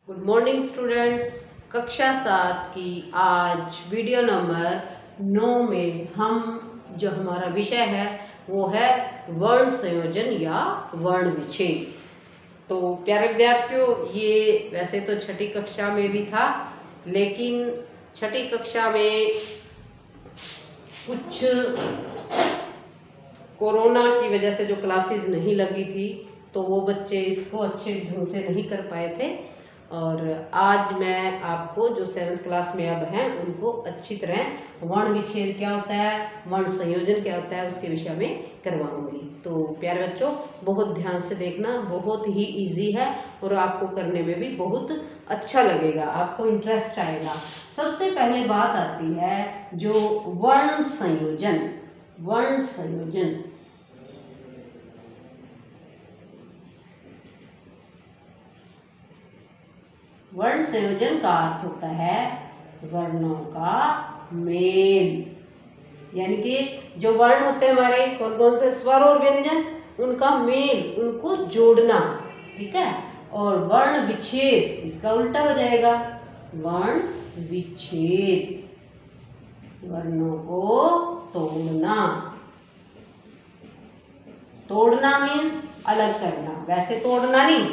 Good morning students. कक्षा 7 की आज वीडियो नंबर 9 में हम जो हमारा विषय है वो है वर्ण संयोजन या वर्ण विच्छेद। तो प्यारे विद्यार्थियों, ये वैसे तो छठी कक्षा में भी था, लेकिन छठी कक्षा में कुछ कोरोना की वजह से जो क्लासेस नहीं लगी थी तो वो बच्चे इसको अच्छे ढंग से नहीं कर पाए थे। और आज मैं आपको जो 7th क्लास में अब हैं उनको अच्छी तरह वर्ण विच्छेद क्या होता है, वर्ण संयोजन क्या होता है, उसके विषय में करवाऊंगी। तो प्यारे बच्चों, बहुत ध्यान से देखना, बहुत ही इजी है और आपको करने में भी बहुत अच्छा लगेगा, आपको इंटरेस्ट आएगा। सबसे पहले बात आती है जो वर्ण संयोजन। वर्ण संयोजन वर्ण संयोजन का अर्थ होता है वर्णों का मेल। यानी कि जो वर्ण होते हैं हमारे कौन कौन से, स्वर और व्यंजन, उनका मेल, उनको जोड़ना, ठीक है। और वर्ण विच्छेद इसका उल्टा हो जाएगा, वर्ण विच्छेद, वर्णों को तोड़ना। तोड़ना मीन्स अलग करना, वैसे तोड़ना नहीं,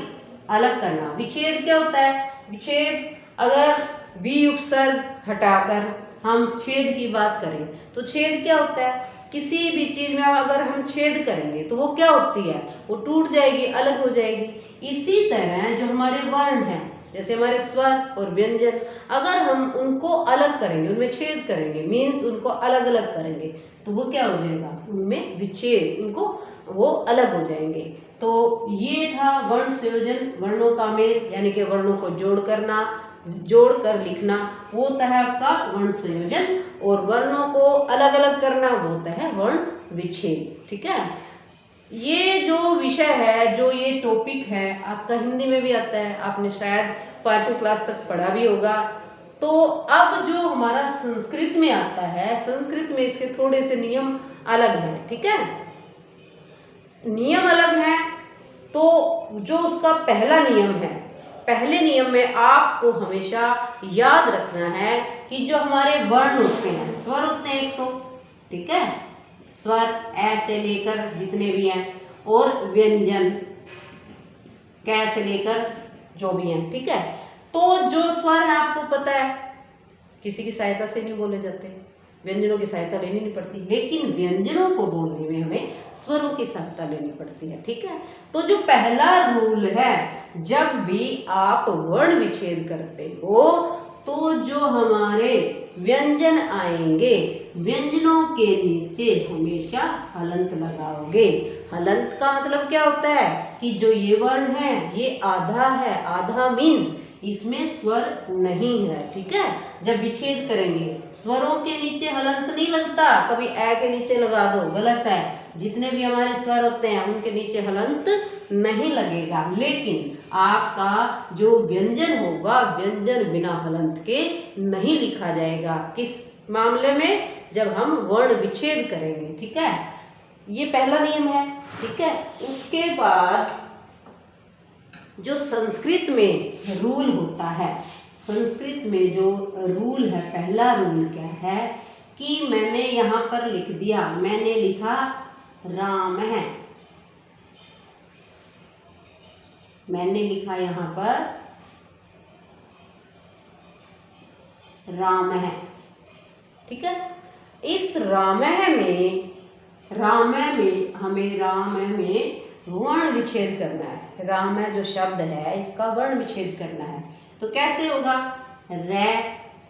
अलग करना। विच्छेद क्या होता है? विच्छेद, अगर वि उपसर्ग हटाकर हम छेद की बात करें तो छेद क्या होता है? किसी भी चीज में अगर हम छेद करेंगे तो वो क्या होती है? वो टूट जाएगी, अलग हो जाएगी। इसी तरह जो हमारे वर्ण हैं, जैसे हमारे स्वर और व्यंजन, अगर हम उनको अलग करेंगे, उनमें छेद करेंगे, मीन्स उनको अलग अलग करेंगे, तो वो क्या हो जाएगा? उनमें विच्छेद, उनको वो अलग हो जाएंगे। तो ये था वर्ण संयोजन, वर्णों का मेल, यानी कि वर्णों को जोड़ करना, जोड़ कर लिखना, वो होता है आपका वर्ण संयोजन। और वर्णों को अलग अलग करना वो होता है वर्ण विच्छेद, ठीक है। ये जो विषय है, जो ये टॉपिक है, आपका हिंदी में भी आता है, आपने शायद 5वीं क्लास तक पढ़ा भी होगा। तो अब जो हमारा संस्कृत में आता है, संस्कृत में इसके थोड़े से नियम अलग हैं, ठीक है। नियम अलग है, तो जो उसका पहला नियम है, पहले नियम में आपको हमेशा याद रखना है कि जो हमारे वर्ण होते हैं, स्वर होते हैं एक तो, ठीक है, स्वर ऐ से लेकर जितने भी हैं, और व्यंजन कै से लेकर जो भी हैं, ठीक है। तो जो स्वर है आपको पता है किसी की सहायता से नहीं बोले जाते, व्यंजनों की सहायता लेनी नहीं पड़ती, लेकिन व्यंजनों को बोलने में हमें स्वरों की सहायता लेनी पड़ती है, ठीक है। तो जो पहला रूल है, जब भी आप वर्ण विच्छेद करते हो तो जो हमारे व्यंजन आएंगे, व्यंजनों के नीचे हमेशा हलंत लगाओगे। हलंत का मतलब क्या होता है कि जो ये वर्ण है ये आधा है, आधा मीन्स इसमें स्वर नहीं है, ठीक है। जब विच्छेद करेंगे स्वरों के नीचे हलंत नहीं लगता, कभी ए के नीचे लगा दो, गलत है। जितने भी हमारे स्वर होते हैं उनके नीचे हलंत नहीं लगेगा, लेकिन आपका जो व्यंजन होगा, व्यंजन बिना हलंत के नहीं लिखा जाएगा। किस मामले में? जब हम वर्ण विच्छेद करेंगे, ठीक है। ये पहला नियम है, ठीक है। उसके बाद जो संस्कृत में रूल होता है, संस्कृत में जो रूल है, पहला रूल क्या है कि मैंने यहाँ पर लिख दिया, मैंने लिखा राम है, मैंने लिखा यहाँ पर राम है, ठीक है। इस रामह में, रामह में हमें, रामह में वर्ण विच्छेद करना है। रामह जो शब्द है इसका वर्ण विच्छेद करना है। तो कैसे होगा? रै,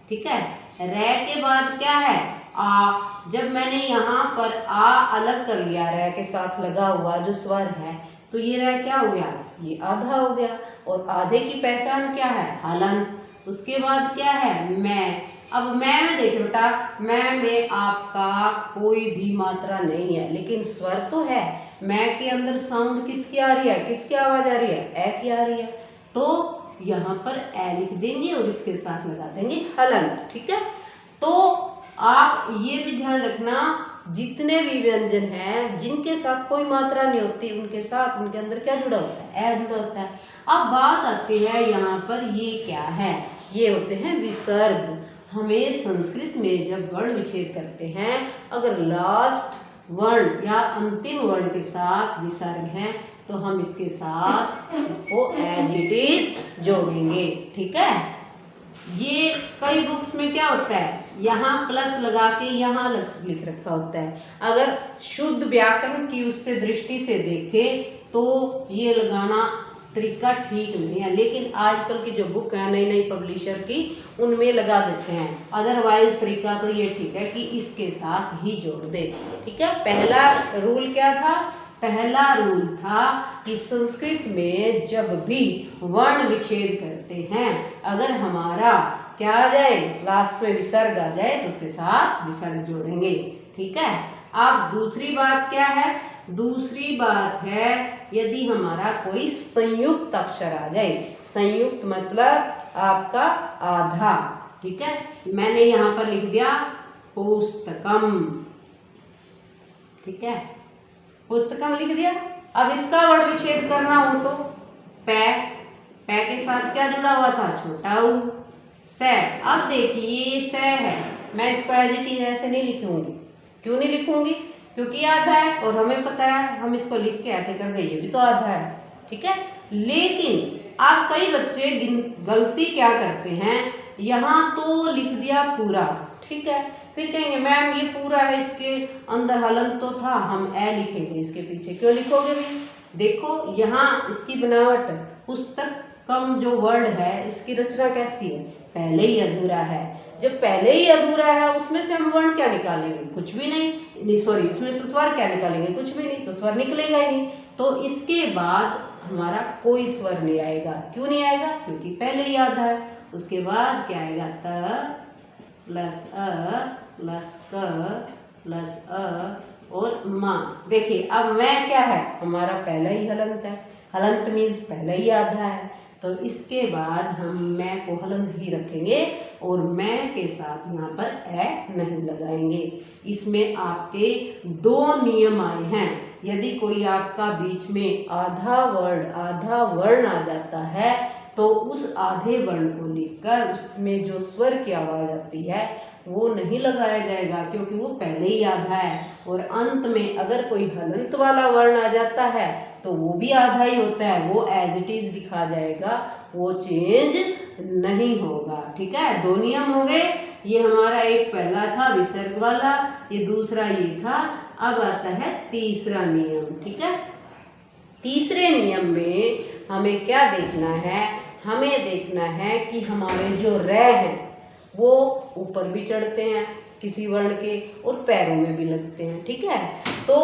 ठीक है, रै के बाद क्या है? आ। जब मैंने यहाँ पर आ अलग कर लिया, रै के साथ लगा हुआ जो स्वर है, तो ये रै क्या हो गया? ये आधा हो गया। और आधे की पहचान क्या है? हलंत। उसके बाद क्या है? मैं। अब मैं में देखिए बेटा, मैं में आपका कोई भी मात्रा नहीं है, लेकिन स्वर तो है। मैं के अंदर साउंड किसकी आ रही है? किसकी आवाज आ रही है? ए की आ रही है। तो यहाँ पर ए लिख देंगे और इसके साथ लगा देंगे हलंत, ठीक है। तो आप ये भी ध्यान रखना जितने भी व्यंजन हैं जिनके साथ कोई मात्रा नहीं होती उनके साथ उनके अंदर क्या जुड़ा होता है, ए जुड़ा होता है। अब बात आती है यहाँ पर ये क्या है, ये होते हैं विसर्ग। हमें संस्कृत में जब वर्ण विच्छेद करते हैं अगर लास्ट वर्ण या अंतिम वर्ण के साथ विसर्ग है तो हम इसके साथ इसको एज इट इज जोड़ेंगे। ठीक है, ये कई बुक्स में क्या होता है, यहाँ प्लस लगा के यहाँ लिख रखा होता है। अगर शुद्ध व्याकरण की उससे दृष्टि से देखें तो ये लगाना तरीका ठीक नहीं है, लेकिन आजकल की जो बुक है नई नई पब्लिशर की उनमें लगा देते हैं। अदरवाइज तरीका तो ये ठीक है कि इसके साथ ही जोड़ दे। ठीक है, पहला रूल क्या था, पहला रूल था कि संस्कृत में जब भी वर्ण विच्छेद करते हैं अगर हमारा क्या आ जाए, लास्ट में विसर्ग आ जाए तो उसके साथ विसर्ग जोड़ेंगे। ठीक है, अब दूसरी बात क्या है, दूसरी बात है यदि हमारा कोई संयुक्त अक्षर आ जाए, संयुक्त मतलब आपका आधा। ठीक है, मैंने यहाँ पर लिख दिया पुस्तकम। ठीक है, पुस्तकम लिख दिया। अब इसका वर्ण विच्छेद करना हो तो पै के साथ क्या जुड़ा हुआ था, छोटा ऊ, से। अब देखिए से है, मैं इसको एज इट इज ऐसे नहीं लिखूंगी। क्यों नहीं लिखूंगी, क्योंकि आधा है और हमें पता है हम इसको लिख के ऐसे कर दें, ये भी तो आधा है। ठीक है, लेकिन आप कई बच्चे गलती क्या करते हैं, यहाँ तो लिख दिया पूरा। ठीक है, फिर कहेंगे मैम ये पूरा है, इसके अंदर हलंत तो था, हम ए लिखेंगे इसके पीछे। क्यों लिखोगे भी, देखो यहाँ इसकी बनावट, पुस्तक कम जो वर्ड है इसकी रचना कैसी है, पहले ही अधूरा है। जब पहले ही अधूरा है उसमें से हम वर्ण क्या निकालेंगे, कुछ भी नहीं, सॉरी इसमें से स्वर क्या निकालेंगे, कुछ भी नहीं, तो स्वर निकलेगा ही नहीं। तो इसके बाद हमारा कोई स्वर नहीं आएगा। क्यों नहीं आएगा, क्योंकि पहले ही आधा है। उसके बाद क्या आएगा, त प्लस अ प्लस क प्लस अ और माँ। देखिए अब मैं क्या है, हमारा पहला ही हलंत है, हलंत मीन्स पहला ही आधा है, तो इसके बाद हम मैं को हलंत ही रखेंगे और मैं के साथ यहाँ पर ए नहीं लगाएंगे। इसमें आपके दो नियम आए हैं। यदि कोई आपका बीच में आधा वर्ण आ जाता है तो उस आधे वर्ण को लिखकर उसमें जो स्वर की आवाज़ आती है वो नहीं लगाया जाएगा, क्योंकि वो पहले ही आधा है। और अंत में अगर कोई हलंत वाला वर्ण आ जाता है तो वो भी आधा ही होता है, वो एज इट इज लिखा जाएगा, वो चेंज नहीं होगा। ठीक है, दो नियम हो गए। ये हमारा एक पहला था विसर्ग वाला, ये दूसरा ये था। अब आता है तीसरा नियम। ठीक है, तीसरे नियम में हमें क्या देखना है, हमें देखना है कि हमारे जो रे हैं वो ऊपर भी चढ़ते हैं किसी वर्ण के और पैरों में भी लगते हैं। ठीक है, तो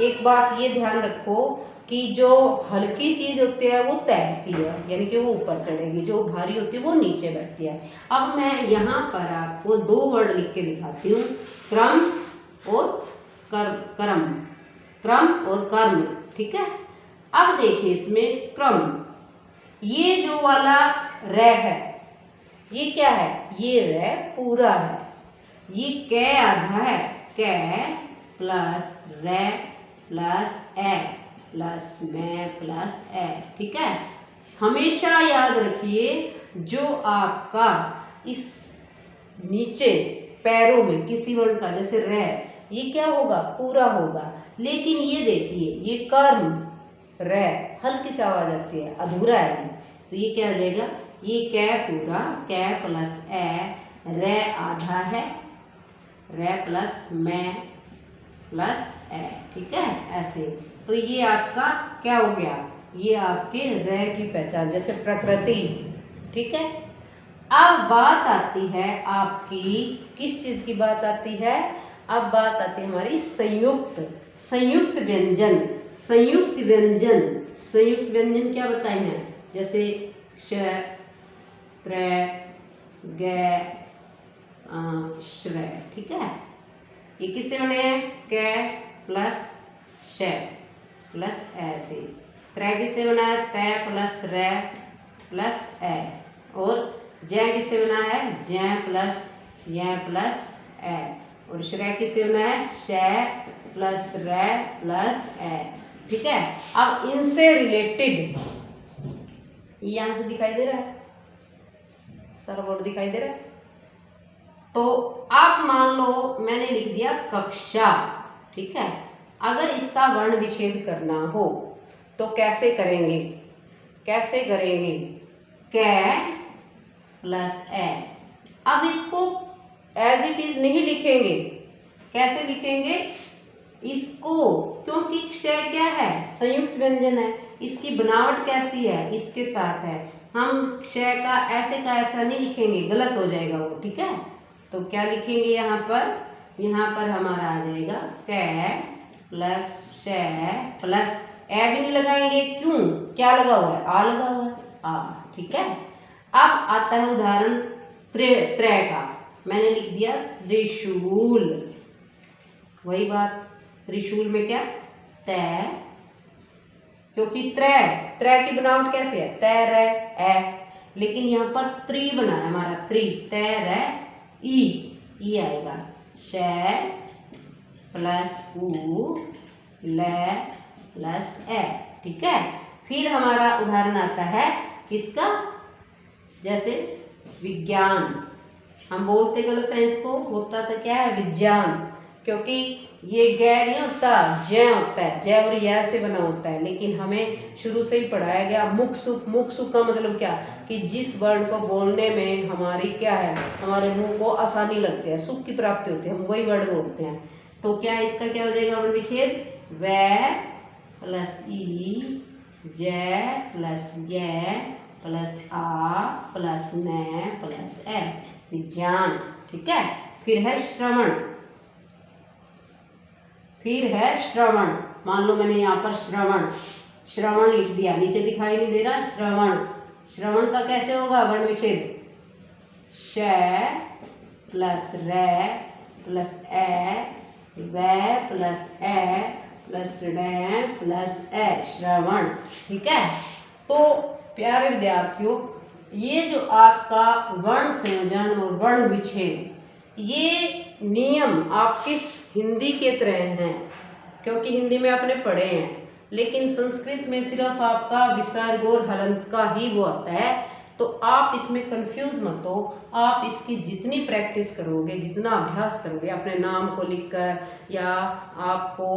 एक बात ये ध्यान रखो कि जो हल्की चीज होती है वो तैरती है, यानी कि वो ऊपर चढ़ेगी, जो भारी होती है वो नीचे बैठती है। अब मैं यहाँ पर आपको दो वर्ड लिख के दिखाती हूँ, क्रम और कर्म, क्रम और कर्म। ठीक है, अब देखिए इसमें क्रम, ये जो वाला रे है ये क्या है, ये रे पूरा है, ये कै आधा है, कै प्लस रे प्लस ए प्लस मैं प्लस ए। ठीक है, हमेशा याद रखिए जो आपका इस नीचे पैरों में किसी वर्ण का जैसे रे, ये क्या होगा, पूरा होगा। लेकिन ये देखिए ये कर्म रे हल्की सी आवाज आती है, अधूरा है, तो ये क्या हो जाएगा, ये कै पूरा, कै प्लस ए, रे आधा है, रे प्लस मैं प्लस ए। ठीक है, ऐसे। तो ये आपका क्या हो गया, ये आपके रे की पहचान, जैसे प्रकृति। ठीक है, अब बात आती है आपकी किस चीज की बात आती है, अब बात आती है हमारी संयुक्त व्यंजन। संयुक्त व्यंजन क्या बताए हैं, जैसे श, त्र, ग, श्र। ठीक है, ये किससे बने हैं, क प्लस श प्लस ए से। त्र किससे बना है, त प्लस र प्लस ए। और ज किससे बना है, ज प्लस य प्लस ए। और श्रय किससे बना है? श प्लस र प्लस ए। ठीक है, अब इनसे रिलेटेड ये यहां से दिखाई दे रहा है, सारा बोर्ड दिखाई दे रहा है। तो आप मान लो मैंने लिख दिया कक्षा। ठीक है, अगर इसका वर्ण विच्छेद करना हो तो कैसे करेंगे? कैसे करेंगे? कै प्लस ए। अब इसको एज इट इज नहीं लिखेंगे, कैसे लिखेंगे इसको? क्योंकि क्षय क्या है? संयुक्त व्यंजन है। इसकी बनावट कैसी है? इसके साथ है। हम क्षय का ऐसा नहीं लिखेंगे, गलत हो जाएगा वो। ठीक है, तो क्या लिखेंगे यहाँ पर? यहाँ पर हमारा आ जाएगा कै प्लस श प्लस ए भी नहीं लगाएंगे, क्यों? क्या लगा हुआ है? आ लगा हुआ है, आ। ठीक है, अब आता है उदाहरण त्रय का। मैंने लिख दिया त्रिशूल। वही बात, त्रिशूल में क्या? तय, क्योंकि त्रय की बनावट कैसे है? तय र ए, लेकिन यहाँ पर त्रि बना है हमारा, त्रि, तय र ई आएगा। श प्लस उ ल प्लस ए। ठीक है, फिर हमारा उदाहरण आता है किसका? जैसे विज्ञान। हम बोलते गलत है इसको, होता तो क्या है? विज्ञान, क्योंकि ये गै नहीं होता, जय होता है। जय और या से बना होता है, लेकिन हमें शुरू से ही पढ़ाया गया मुख सुख। मुख सुख का मतलब क्या? कि जिस वर्ण को बोलने में हमारी क्या है, हमारे मुंह को आसानी लगती है, सुख की प्राप्ति होती है, हम वही वर्ड बोलते हैं। तो क्या इसका क्या हो जाएगा वर्ण विच्छेद? वै प्लस ई, जय प्लस य प्लस आ प्लस न प्लस ए, विज्ञान। ठीक है, फिर है श्रवण। फिर है श्रवण। मान लो मैंने यहाँ पर श्रवण लिख दिया, नीचे दिखाई नहीं दे रहा श्रवण। श्रवण का कैसे होगा वर्ण विच्छेद? श प्लस र प्लस ए व प्लस ए प्लस ण प्लस ए, श्रवण। ठीक है, तो प्यारे विद्यार्थियों, ये जो आपका वर्ण संयोजन और वर्ण विच्छेद, ये नियम आपके हिंदी के तरह हैं, क्योंकि हिंदी में आपने पढ़े हैं, लेकिन संस्कृत में सिर्फ आपका विसर्ग और हलंत का ही वो आता है। तो आप इसमें कंफ्यूज मत हो, आप इसकी जितनी प्रैक्टिस करोगे, जितना अभ्यास करोगे अपने नाम को लिखकर, या आपको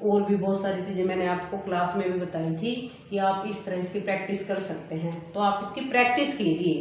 और भी बहुत सारी चीज़ें मैंने आपको क्लास में भी बताई थी कि आप इस तरह इसकी प्रैक्टिस कर सकते हैं, तो आप इसकी प्रैक्टिस कीजिए।